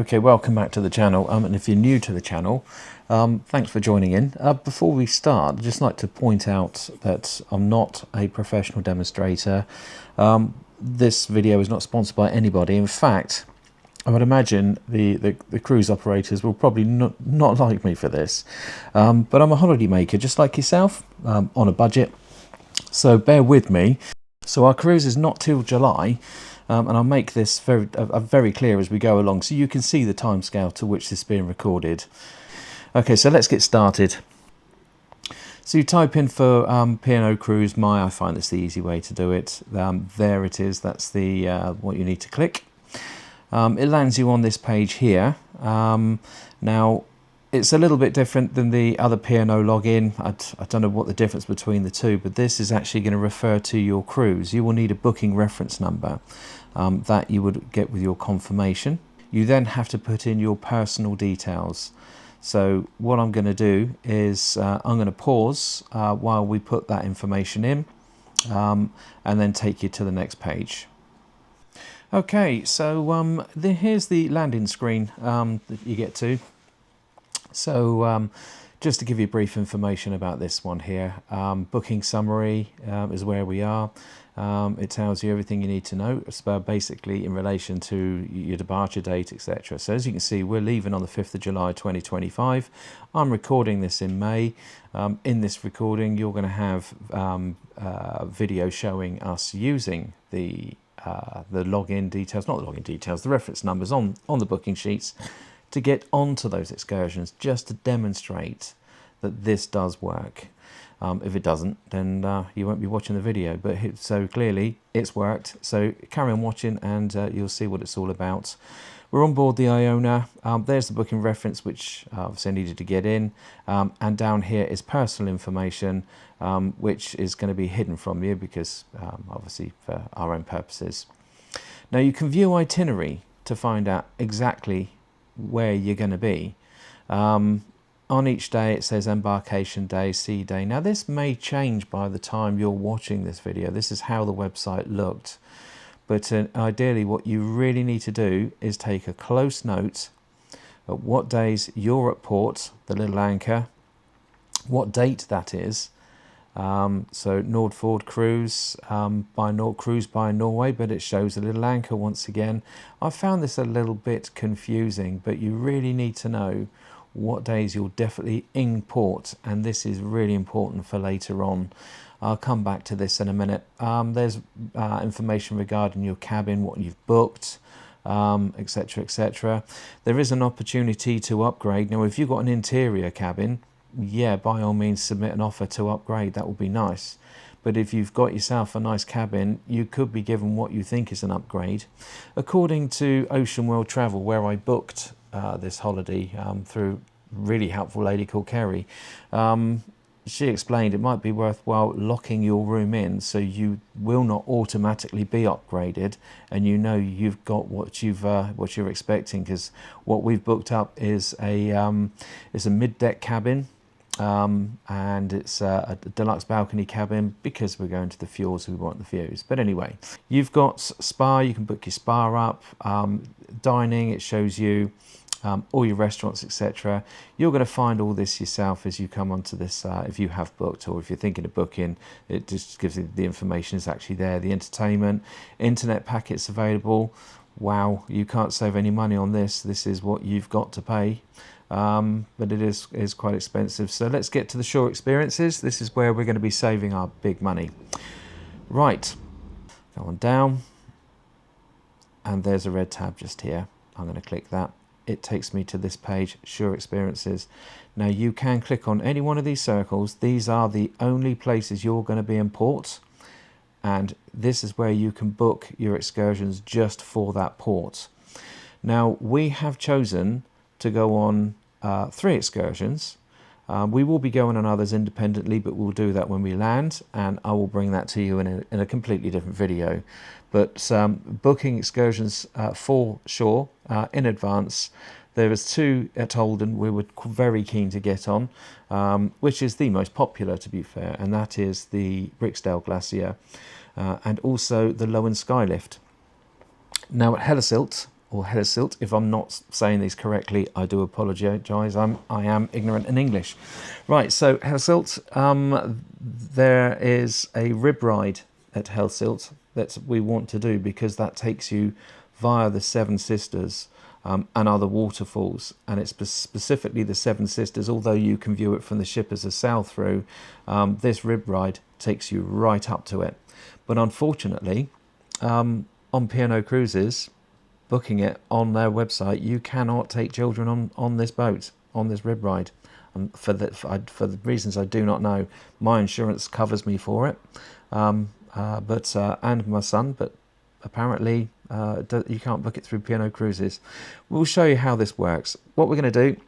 Okay, welcome back to the channel, and if you're new to the channel, thanks for joining in. Before we start, I'd just like to point out that I'm not a professional demonstrator. This video is not sponsored by anybody. In fact, I would imagine the cruise operators will probably not like me for this, but I'm a holiday maker just like yourself, on a budget, so bear with me. So our cruise is not till July. And I'll make this very clear as we go along, so you can see the timescale to which this is being recorded. Okay, so let's get started. So you type in for P&O Cruise I find this the easy way to do it. There it is. That's the what you need to click. It lands you on this page here. Now, it's a little bit different than the other P&O login. I don't know what the difference between the two, but this is actually going to refer to your cruise. You will need a booking reference number that you would get with your confirmation. You then have to put in your personal details. So what I'm going to do is I'm going to pause while we put that information in, and then take you to the next page. Okay, so here's the landing screen that you get to. So just to give you brief information about this one here, booking summary is where we are. It tells you everything you need to know. It's basically in relation to your departure date, etc. So as you can see, we're leaving on the 5th of July 2025. I'm recording this in May. In this recording, you're going to have video showing us using the login details, not the login details, the reference numbers on the booking sheets, to get onto those excursions, just to demonstrate that this does work. If it doesn't, then you won't be watching the video, but so clearly it's worked. So carry on watching and you'll see what it's all about. We're on board the Iona. There's the booking reference, which obviously I needed to get in, and down here is personal information, which is going to be hidden from you because obviously for our own purposes. Now you can view itinerary to find out exactly where you're going to be. On each day it says embarkation day, sea day. Now this may change by the time you're watching this video. This is how the website looked, but ideally what you really need to do is take a close note at what days you're at port, the little anchor, what date that is. So Nordford Cruise Cruise by Norway, but it shows a little anchor once again. I found this a little bit confusing, but you really need to know what days you're definitely in port, and this is really important for later on. I'll come back to this in a minute. There's information regarding your cabin, what you've booked, etc, etc. There is an opportunity to upgrade. Now if you've got an interior cabin, yeah, by all means submit an offer to upgrade. That would be nice. But if you've got yourself a nice cabin, you could be given what you think is an upgrade. According to Ocean World Travel, where I booked this holiday through a really helpful lady called Kerry, she explained it might be worthwhile locking your room in so you will not automatically be upgraded, and you know you've got what you're expecting, because what we've booked up is a mid-deck cabin. And it's a deluxe balcony cabin because we're going to the fjords, we want the views. But anyway, you've got spa, you can book your spa up, dining, it shows you all your restaurants, etc. You're going to find all this yourself as you come onto this, if you have booked, or if you're thinking of booking, it just gives you the information is actually there. The entertainment, internet packets available. Wow, you can't save any money on this. This is what you've got to pay. But it is quite expensive. So let's get to the shore experiences. This is where we're going to be saving our big money. Right, go on down, and there's a red tab just here. I'm going to click that. It takes me to this page, shore experiences. Now you can click on any one of these circles. These are the only places you're going to be in port, and this is where you can book your excursions just for that port. Now we have chosen to go on 3 excursions. We will be going on others independently, but we'll do that when we land, and I will bring that to you in a completely different video. But booking excursions for shore in advance. There was 2 at Olden we were very keen to get on, which is the most popular, to be fair, and that is the Bricksdale Glacier and also the Lowen Skylift. Now at Hellesylt, or Hellesylt. If I'm not saying these correctly, I do apologise. I am ignorant in English. Right, so Hellesylt, there is a rib ride at Hellesylt that we want to do, because that takes you via the Seven Sisters and other waterfalls, and it's specifically the Seven Sisters. Although you can view it from the ship as a sail through, this rib ride takes you right up to it. But unfortunately, on P&O Cruises, booking it on their website, you cannot take children on this boat, on this rib ride. For the reasons I do not know. My insurance covers me for it, and my son, but apparently you can't book it through P&O Cruises. We'll show you how this works. What we're going to do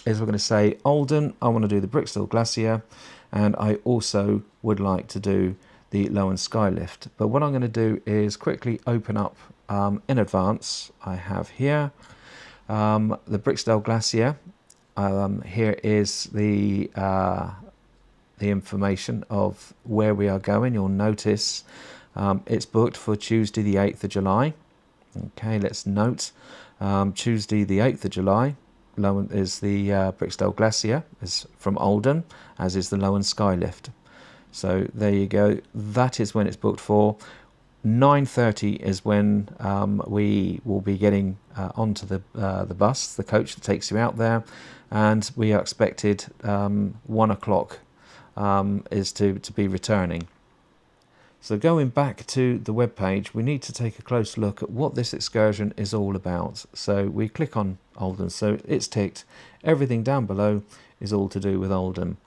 is we're going to say, Olden, I want to do the Brickstall Glacier, and I also would like to do the Lowen Skylift. But what I'm going to do is quickly open up in advance. I have here the Brickstall Glacier. Here is the information of where we are going. You'll notice it's booked for Tuesday the 8th of July. Okay, let's note Tuesday the 8th of July. Lowen is the Brickstall Glacier, is from Olden, as is the Lowen Skylift. So there you go. That is when it's booked for. 9:30 is when we will be getting onto the bus, the coach that takes you out there, and we are expected 1 o'clock is to be returning. So going back to the web page, we need to take a close look at what this excursion is all about. So we click on Olden, so it's ticked. Everything down below is all to do with Olden.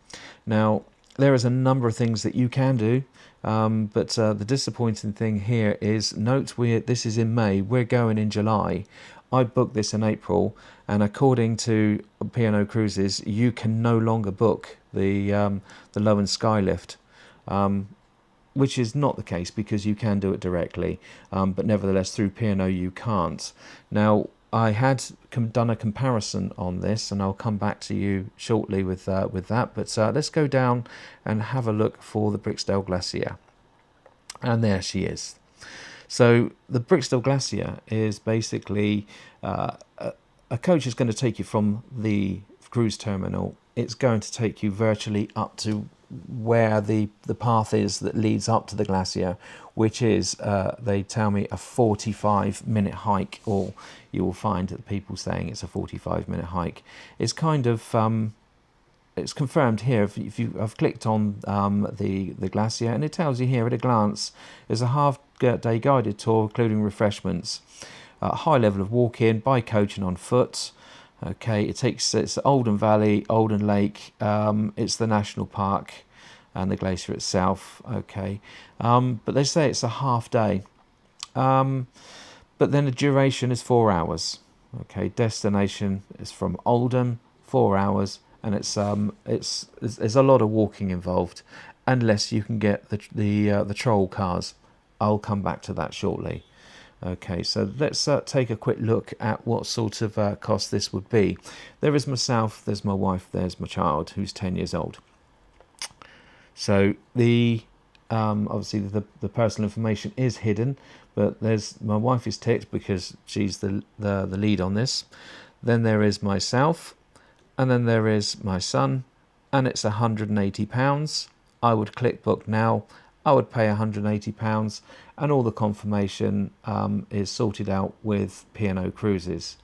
Now, there is a number of things that you can do, but the disappointing thing here is, note this is in May, we're going in July. I booked this in April, and according to P&O Cruises, you can no longer book the Lowen Skylift, which is not the case, because you can do it directly, but nevertheless through P&O you can't. Now, I had done a comparison on this, and I'll come back to you shortly with that. But let's go down and have a look for the Brickstall Glacier. And there she is. So the Brickstall Glacier is basically a coach is going to take you from the cruise terminal. It's going to take you virtually up to where the path is that leads up to the glacier, which is they tell me a 45-minute hike, or you will find that people saying it's a 45-minute hike. It's kind of it's confirmed here. I've clicked on the glacier, and it tells you here at a glance is a half-day guided tour including refreshments, high level of walk-in by coach and on foot. Okay, it's Olden Valley, Olden Lake, it's the national park and the glacier itself. Okay, but they say it's a half day, but then the duration is 4 hours. Okay, destination is from Olden, 4 hours, and there's a lot of walking involved, unless you can get the troll cars. I'll come back to that shortly. Okay, so let's take a quick look at what sort of cost this would be. There is myself, there's my wife, there's my child who's 10 years old. So the obviously the personal information is hidden, but there's my wife is ticked because she's the lead on this. Then there is myself, and then there is my son, and it's £180. I would click book now. I would pay £180, and all the confirmation is sorted out with P&O Cruises.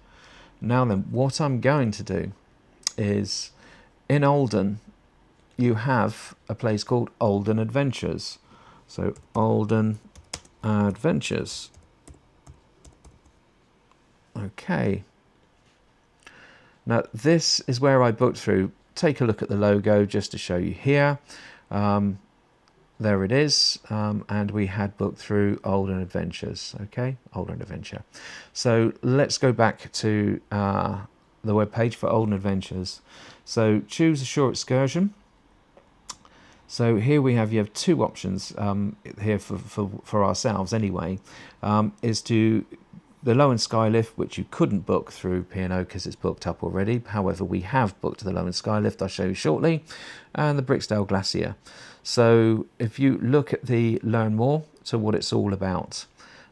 Now then, what I'm going to do is, in Olden, you have a place called Olden Adventures. So Olden Adventures. Okay. Now this is where I booked through. Take a look at the logo just to show you here. There it is, and we had booked through Olden Adventures. Okay, Olden Adventure. So let's go back to the web page for Olden Adventures. So choose a shore excursion. So here you have two options here for ourselves anyway, is to the Lowen Skylift, which you couldn't book through P&O because it's booked up already. However, we have booked the Lowen Skylift, I'll show you shortly, and the Brickstall Glacier. So if you look at the Learn More, so what it's all about,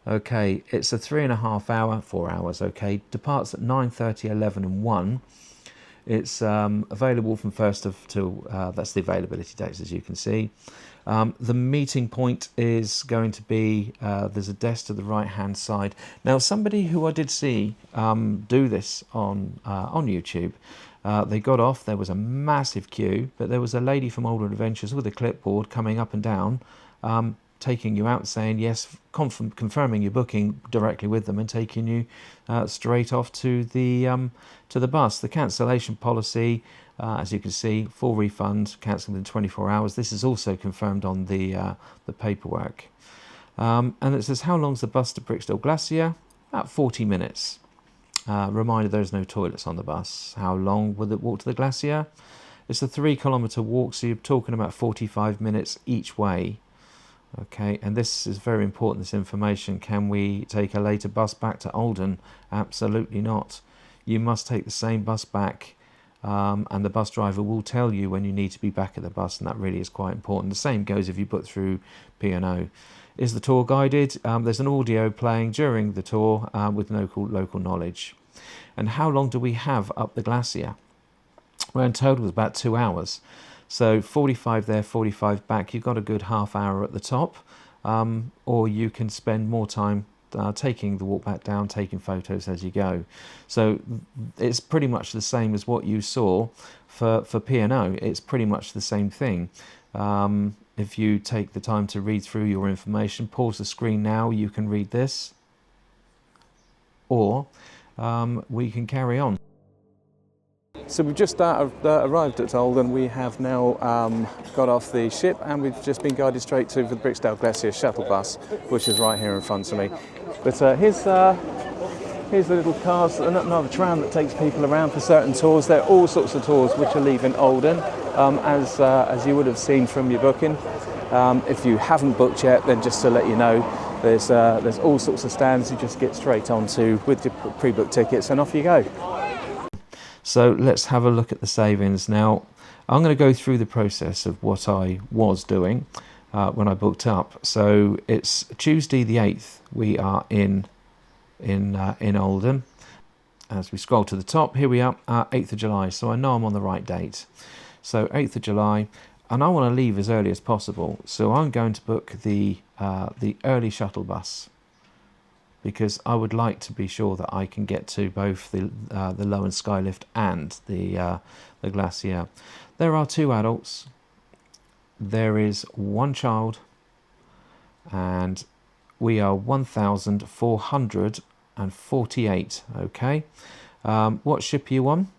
Okay, it's a 3.5 hour, 4 hours, okay, departs at 9:30, 11 and 1. It's available from 1st of till, that's the availability dates, as you can see. The meeting point is going to be, there's a desk to the right hand side. Now, somebody who I did see do this on YouTube, they got off, there was a massive queue, but there was a lady from Olden Adventures with a clipboard coming up and down, taking you out, saying yes, confirming your booking directly with them, and taking you straight off to the bus. The cancellation policy, as you can see, full refund, cancelled in 24 hours. This is also confirmed on the paperwork. And it says, how long's the bus to Brickstall Glacier? About 40 minutes. Reminder, there's no toilets on the bus. How long will it walk to the glacier? It's a 3-kilometre walk, so you're talking about 45 minutes each way. Okay, and this is very important, this information. Can we take a later bus back to Olden? Absolutely not. You must take the same bus back, and the bus driver will tell you when you need to be back at the bus, and that really is quite important. The same goes if you book through P&O. Is the tour guided? There's an audio playing during the tour with local knowledge. And how long do we have up the glacier? Well, in total it's about 2 hours. So 45 there, 45 back. You've got a good half hour at the top, or you can spend more time taking the walk back down, taking photos as you go. So it's pretty much the same as what you saw for P&O. It's pretty much the same thing. If you take the time to read through your information, pause the screen now, you can read this, or we can carry on. So we've just arrived at Olden. We have now got off the ship, and we've just been guided straight to the Brickstall Glacier shuttle bus, which is right here in front of me. But here's the little cars, another tram that takes people around for certain tours. There are all sorts of tours which are leaving Olden, as you would have seen from your booking. If you haven't booked yet, then just to let you know, there's all sorts of stands you just get straight onto with your pre-booked tickets, and off you go. So let's have a look at the savings. Now, I'm going to go through the process of what I was doing when I booked up. So it's Tuesday the 8th. We are in Olden. As we scroll to the top, here we are, 8th of July. So I know I'm on the right date. So 8th of July, and I want to leave as early as possible. So I'm going to book the early shuttle bus, because I would like to be sure that I can get to both the low and skylift and the glacier. There are 2 adults. There is 1 child, and we are 1,448. Okay. What ship are you on?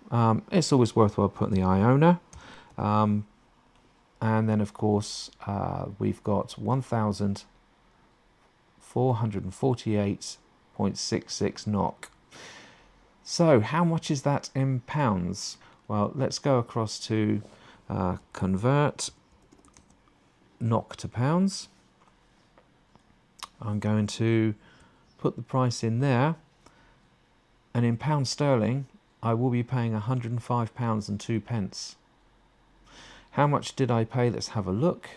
It's always worthwhile putting the Iona. And then, of course, we've got 1,448.66 knock. So how much is that in pounds? Well, let's go across to convert knock to pounds. I'm going to put the price in there, and in pounds sterling I will be paying £105 and 2 pence. How much did I pay? Let's have a look.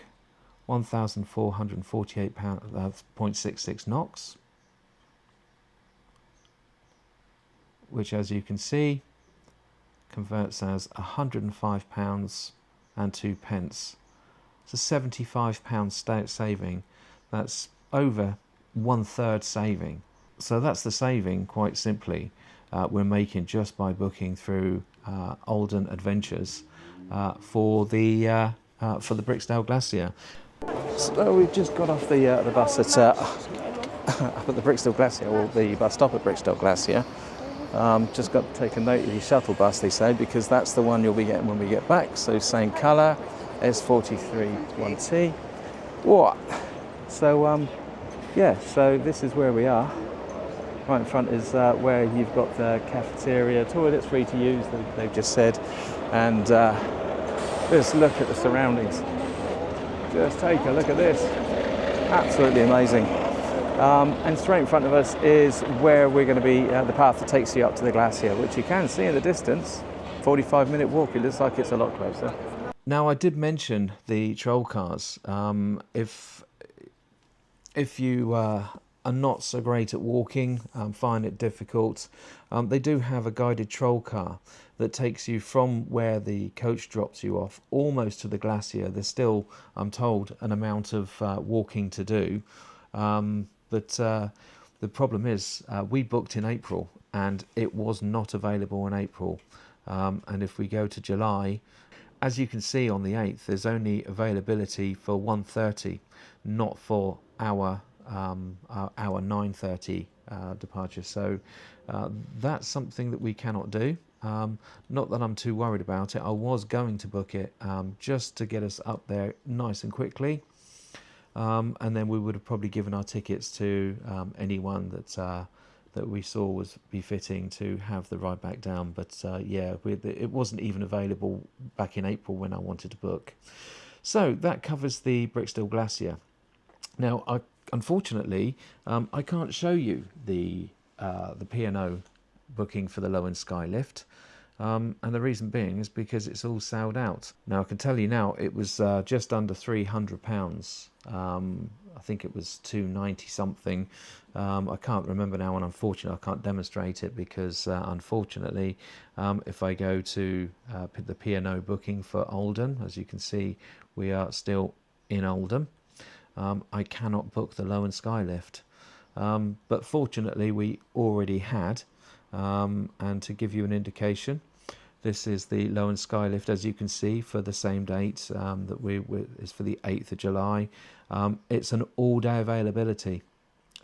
1,448.66 knocks, which, as you can see, converts as £105 and 2 pence. It's a £75 saving. That's over 1/3 saving. So that's the saving, quite simply, we're making just by booking through Olden Adventures for the Brickstall Glacier. So we've just got off the bus at up at the Brickstall Glacier, or the bus stop at Brickstall Glacier. Just got to take a note of the shuttle bus, they say, because that's the one you'll be getting when we get back. So same colour, S43-1T. What? So yeah, so this is where we are. Right in front is where you've got the cafeteria, toilets free to use, they've just said. And just look at the surroundings. Just take a look at this. Absolutely amazing. And straight in front of us is where we're going to be, the path that takes you up to the glacier, which you can see in the distance. 45-minute walk. It looks like it's a lot closer. Now, I did mention the troll cars. If you are not so great at walking, find it difficult. They do have a guided troll car that takes you from where the coach drops you off almost to the glacier. There's still, I'm told, an amount of walking to do, but the problem is we booked in April and it was not available in April, and if we go to July, as you can see on the 8th, there's only availability for 1:30, not for our 9:30 departure. So that's something that we cannot do. Not that I'm too worried about it. I was going to book it just to get us up there nice and quickly, and then we would have probably given our tickets to anyone that we saw was befitting to have the ride back down. But yeah, it wasn't even available back in April when I wanted to book. So that covers the Brickstill Glacier. Now, unfortunately, I can't show you the P&O booking for the low and sky lift, and the reason being is because it's all sold out. Now, I can tell you now, it was just under £300. I think it was 290 something. I can't remember now, and unfortunately I can't demonstrate it because unfortunately if I go to the P&O booking for Olden, as you can see we are still in Olden, I cannot book the low and sky lift, but fortunately we already had, and to give you an indication, this is the low and sky lift, as you can see, for the same date that is for the 8th of July. It's an all-day availability,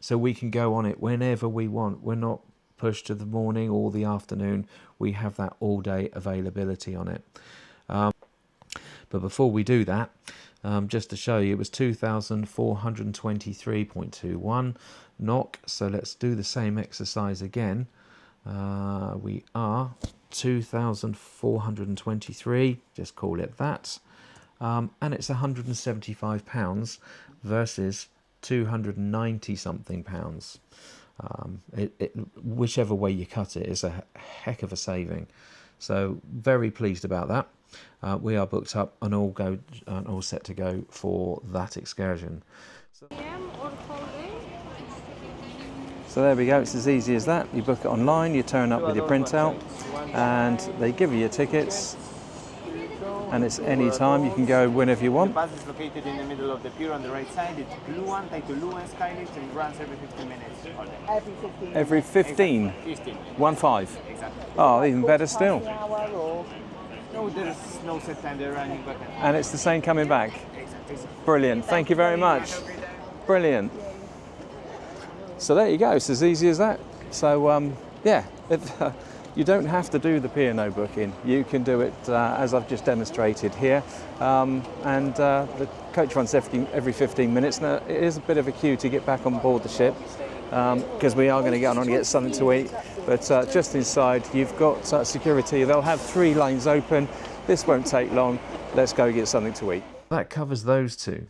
so we can go on it whenever we want. We're not pushed to the morning or the afternoon. We have that all-day availability on it. But before we do that, just to show you, it was 2,423.21 knock. So let's do the same exercise again. We are 2,423, just call it that, and it's £175 versus 290 something pounds. Whichever way you cut it is a heck of a saving, so very pleased about that. We are booked up and all set to go for that excursion. So there we go, it's as easy as that. You book it online, you turn up with your printout, and they give you your tickets, and it's any time. You can go whenever you want. The bus is located in the middle of the pier on the right side. It's blue one, take the blue and skylift, and it runs every 15 minutes. Every 15? Exactly. Every 15? 15. 1-5? Exactly. Oh, even better still. No, there's no set time, they're running back. And it's the same coming back? Exactly. Brilliant, thank you very much. Brilliant. So there you go, it's as easy as that. So yeah, you don't have to do the P&O booking. You can do it as I've just demonstrated here. And the coach runs every 15 minutes. Now, it is a bit of a queue to get back on board the ship because we are going to get on and get something to eat. But just inside, you've got security. They'll have 3 lanes open. This won't take long. Let's go get something to eat. That covers those two.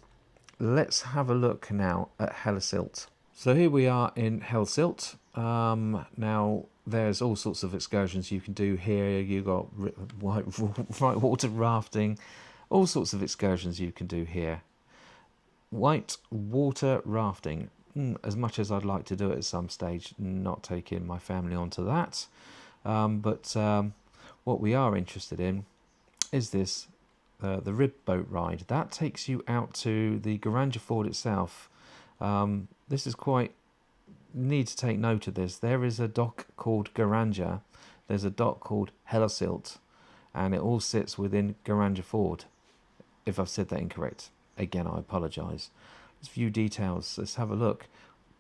Let's have a look now at Hellesylt. So here we are in Hellesylt. Now there's all sorts of excursions you can do here. You've got whitewater rafting, all sorts of excursions you can do here. White water rafting, as much as I'd like to do it at some stage, not taking my family onto that. But what we are interested in is this, the rib boat ride. That takes you out to the Garanja Ford itself. This is quite, need to take note of this. There is a dock called Garanja, there's a dock called Hellesylt, and it all sits within Garanja Ford. If I've said that incorrect, again I apologise. Let's view details, let's have a look.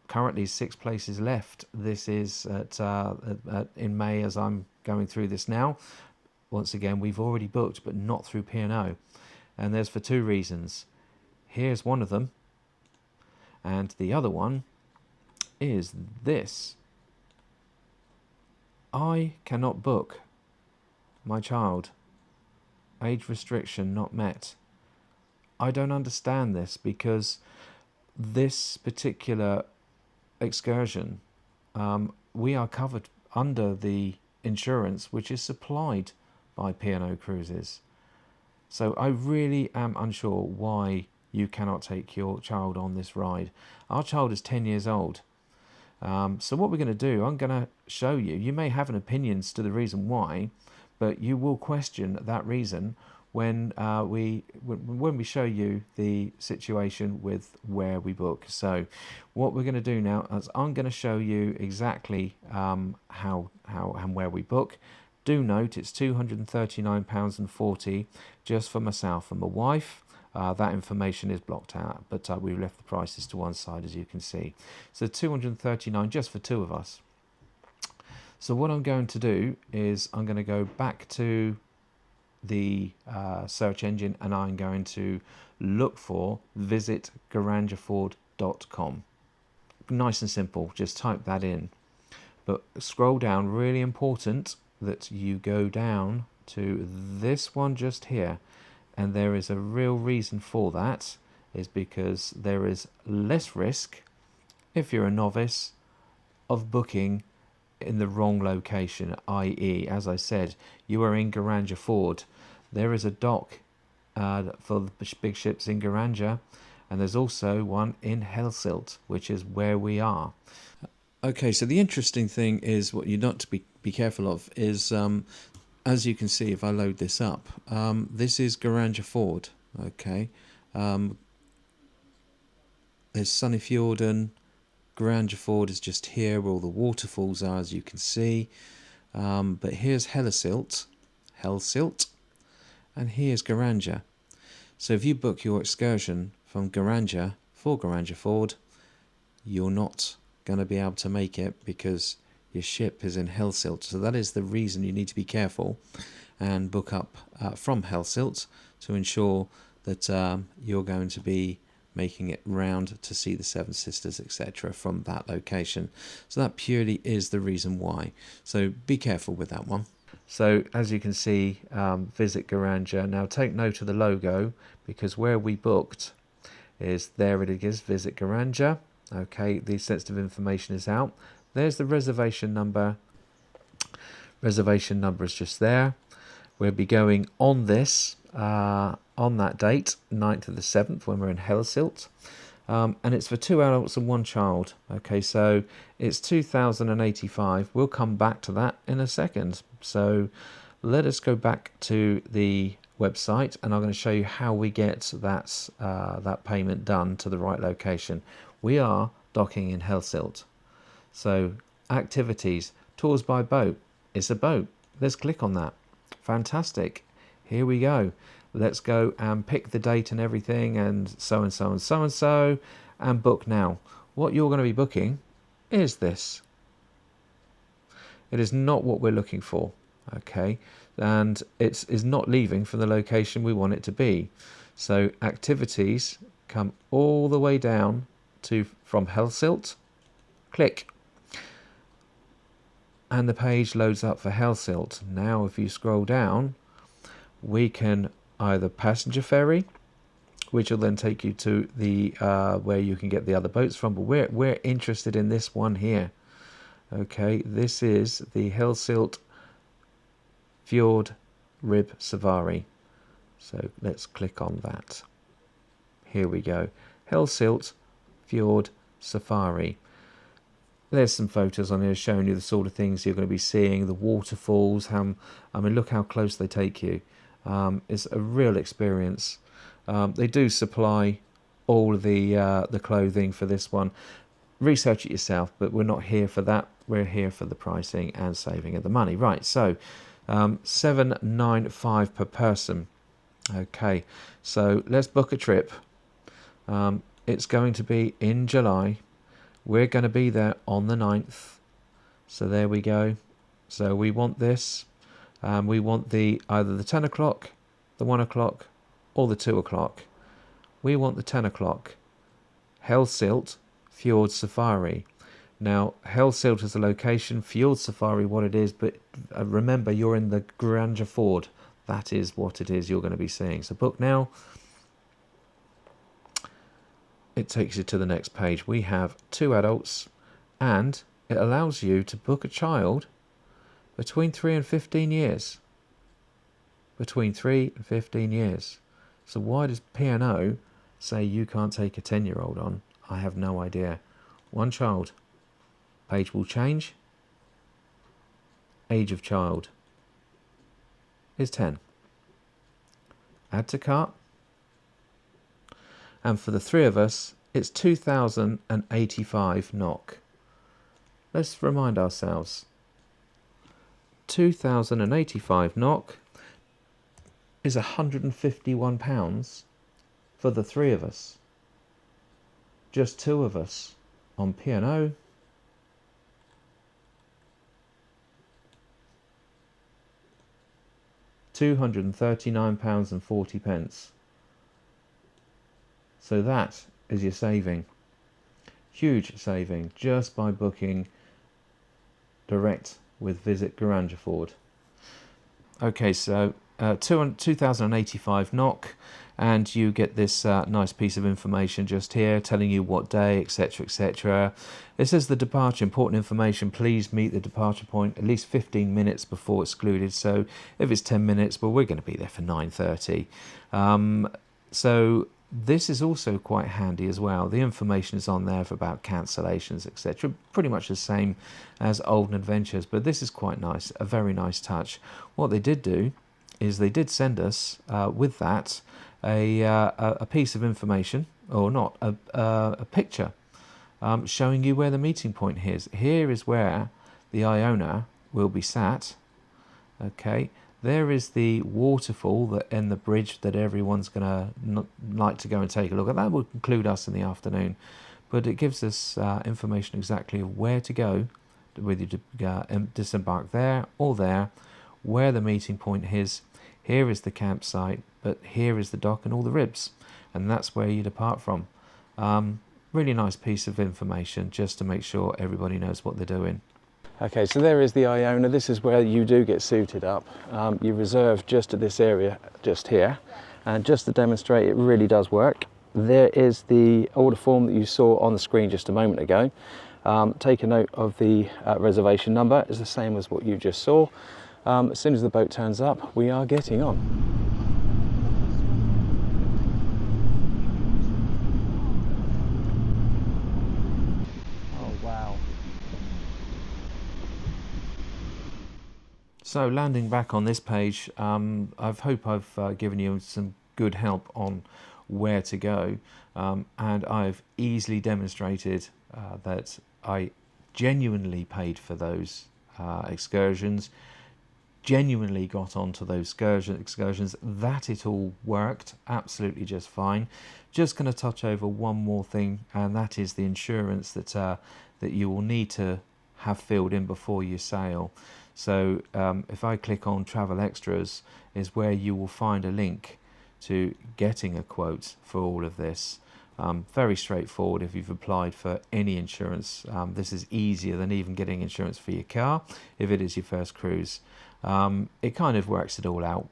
Currently 6 places left. This is in May as I'm going through this now. Once again, we've already booked, but not through P&O. And there's for 2 reasons. Here's one of them. And the other one is this. I cannot book my child. Age restriction not met. I don't understand this, because this particular excursion, we are covered under the insurance which is supplied by P&O Cruises. So I really am unsure why you cannot take your child on this ride. Our child is 10 years old. So what we're going to do, I'm going to show you. You may have an opinion as to the reason why, but you will question that reason when we show you the situation with where we book. So what we're going to do now is I'm going to show you exactly how and where we book. Do note it's £239.40 just for myself and my wife. That information is blocked out, but we left the prices to one side, as you can see. So £239 just for two of us. So what I'm going to do is I'm going to go back to the search engine, and I'm going to look for visitgarangerford.com. Nice and simple, just type that in. But scroll down, really important that you go down to this one just here. And there is a real reason for that, is because there is less risk, if you're a novice, of booking in the wrong location, i.e., as I said, you are in Garanger Ford. There is a dock for the big ships in Garanger, and there's also one in Hellesylt, which is where we are. Okay, so the interesting thing is, what you're not to be careful of is, as you can see, if I load this up, this is Garanger Ford. Okay, there's Fjorden. Garanger Ford is just here where all the waterfalls are, as you can see. But here's Hellesylt, and here's Garanger. So if you book your excursion from Garanger for Garanger Ford, you're not going to be able to make it because your ship is in Hellesylt. So that is the reason you need to be careful and book up from Hellesylt to ensure that you're going to be making it round to see the Seven Sisters, etc. from that location. So that purely is the reason why. So be careful with that one. So as you can see, visit Garanger. Now take note of the logo, because where we booked is there it is, visit Garanger. Okay, the sensitive information is out. There's the reservation number. Reservation number is just there. We'll be going on this on that date, 9th of the 7th, when we're in Hellesylt. And it's for 2 adults and 1 child. Okay, so it's 2,085. We'll come back to that in a second. So let us go back to the website, and I'm going to show you how we get that payment done to the right location. We are docking in Hellesylt. So activities, tours by boat. It's a boat. Let's click on that. Fantastic. Here we go. Let's go and pick the date and everything, and so and so and so and so, and book now. What you're going to be booking is this. It is not what we're looking for. Okay, and it is not leaving from the location we want it to be. So activities, come all the way down to from Hellesylt. Click. And the page loads up for Hellesylt. Now if you scroll down, we can either passenger ferry, which will then take you to the where you can get the other boats from, but we're interested in this one here. Okay, this is the Hellesylt Fjord Rib Safari. So let's click on that. Here we go. Hellesylt Fjord Safari. There's some photos on here showing you the sort of things you're going to be seeing, the waterfalls. Look how close they take you. It's a real experience. They do supply all of the clothing for this one. Research it yourself, but we're not here for that. We're here for the pricing and saving of the money. Right, so $795 per person. Okay, so let's book a trip. It's going to be in July. We're going to be there on the 9th. So there we go. So we want this. We want either the 10 o'clock, the 1 o'clock, or the 2 o'clock. We want the 10 o'clock. Hellesylt Fjord Safari. Now, Hellesylt is the location, Fjord Safari what it is, but remember you're in the Garanger Ford. That is what it is you're going to be seeing. So book now. It takes you to the next page. We have 2 adults, and it allows you to book a child between 3 and 15 years. Between 3 and 15 years. So why does P&O say you can't take a 10-year-old on? I have no idea. 1 child. Page will change. Age of child is 10. Add to cart. And for the three of us, it's 2,085 NOK. Let's remind ourselves. 2,085 NOK is £151 for the three of us. Just two of us on P&O. £239.40. So that is your saving. Huge saving just by booking direct with Visit Garangerford. Okay, so 2,085 NOK, and you get this nice piece of information just here telling you what day, etc, etc. It says the departure, important information, please meet the departure point at least 15 minutes before excluded. So if it's 10 minutes, well, we're going to be there for 9:30. So this is also quite handy as well. The information is on there for about cancellations, etc. Pretty much the same as Olden Adventures, but this is quite nice, a very nice touch. What they did do is they did send us with that a piece of information, or not, a picture showing you where the meeting point is. Here is where the Iona will be sat. Okay. There is the waterfall and the bridge that everyone's going to like to go and take a look at. That will include us in the afternoon. But it gives us information exactly of where to go, whether you disembark there or there, where the meeting point is. Here is the campsite, but here is the dock and all the ribs. And that's where you depart from. Really nice piece of information just to make sure everybody knows what they're doing. Okay, so there is the Iona. This is where you do get suited up. You reserve just at this area, just here. And just to demonstrate it really does work, there is the order form that you saw on the screen just a moment ago. Take a note of the reservation number. It's the same as what you just saw. As soon as the boat turns up, we are getting on. So landing back on this page, I hope I've given you some good help on where to go, and I've easily demonstrated that I genuinely paid for those excursions, genuinely got onto those excursions, that it all worked absolutely just fine. Just going to touch over one more thing, and that is the insurance that you will need to have filled in before you sail. So if I click on Travel Extras, is where you will find a link to getting a quote for all of this. Very straightforward if you've applied for any insurance. This is easier than even getting insurance for your car if it is your first cruise. It kind of works it all out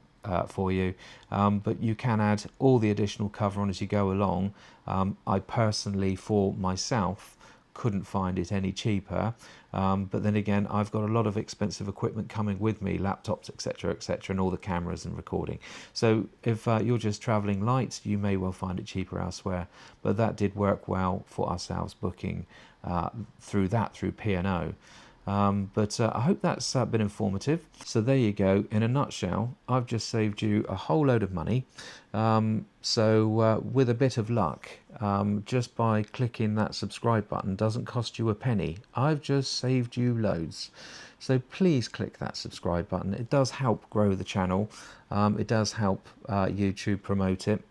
for you, but you can add all the additional cover on as you go along. I personally, for myself, couldn't find it any cheaper, but then again, I've got a lot of expensive equipment coming with me, laptops, etc, etc, and all the cameras and recording. So if you're just traveling light, you may well find it cheaper elsewhere, but that did work well for ourselves booking through P&O. But I hope that's been informative. So there you go. In a nutshell, I've just saved you a whole load of money. So with a bit of luck, just by clicking that subscribe button, doesn't cost you a penny. I've just saved you loads. So please click that subscribe button. It does help grow the channel. It does help YouTube promote it.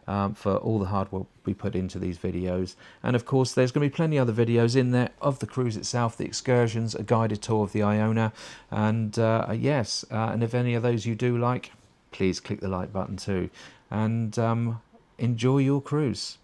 For all the hard work we put into these videos. And of course there's going to be plenty other videos in there of the cruise itself, the excursions, a guided tour of the Iona, and yes, and if any of those you do like, please click the like button too, and enjoy your cruise.